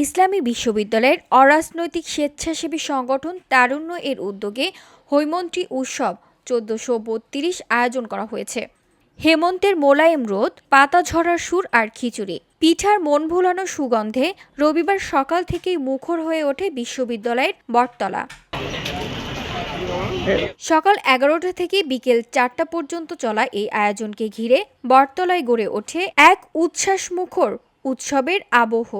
ইসলামী বিশ্ববিদ্যালয়ের অরাজনৈতিক স্বেচ্ছাসেবী সংগঠন তারুণ্য এর উদ্যোগে হৈমন্তী উৎসব ১৪৩২ আয়োজন করা হয়েছে। হেমন্তের মোলায়েম রোদ, পাতা ঝরার সুর আর খিচুড়ি পিঠার মন ভোলানো সুগন্ধে রবিবার সকাল থেকেই মুখর হয়ে ওঠে বিশ্ববিদ্যালয়ের বটতলা। সকাল ১১টা থেকে বিকেল ৪টা পর্যন্ত চলা এই আয়োজনকে ঘিরে বটতলায় গড়ে ওঠে এক উচ্ছ্বাসমুখর উৎসবের আবহ।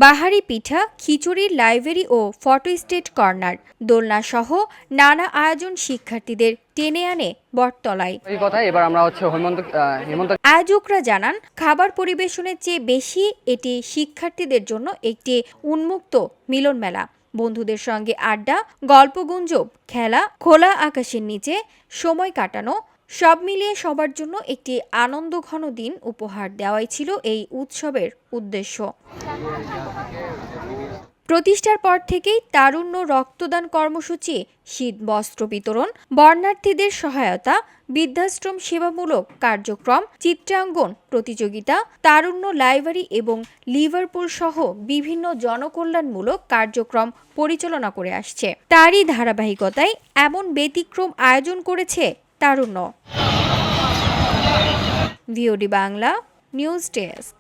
বাহারি পিঠা, খিচুড়ির লাইব্রেরি ও ফটো স্টেট কর্নার, দোলনা সহ নানা আয়োজন শিক্ষার্থীদের টেনে আনে বটতলায়। আয়োজকরা জানান, খাবার পরিবেশনের চেয়ে বেশি এটি শিক্ষার্থীদের জন্য একটি উন্মুক্ত মিলন মেলা। বন্ধুদের সঙ্গে আড্ডা, গল্পগুজব, খেলা, খোলা আকাশের নিচে সময় কাটানো সব মিলিয়ে সবার জন্য একটি আনন্দঘন দিন উপহার দেওয়াই ছিল এই উৎসবের উদ্দেশ্য। প্রতিষ্ঠার পর থেকেই তারুণ্য রক্তদান কর্মসূচি, শীত বস্ত্র বিতরণ, বর্ণার্থীদের সহায়তা, বৃদ্ধাশ্রম সেবামূলক কার্যক্রম, চিত্রাঙ্কন প্রতিযোগিতা, তারুণ্য লাইব্রেরি এবং লিভারপুল সহ বিভিন্ন জনকল্যাণমূলক কার্যক্রম পরিচালনা করে আসছে। তারই ধারাবাহিকতায় এমন ব্যতিক্রম আয়োজন করেছে তারুণ্য। VOD Bangla news desk.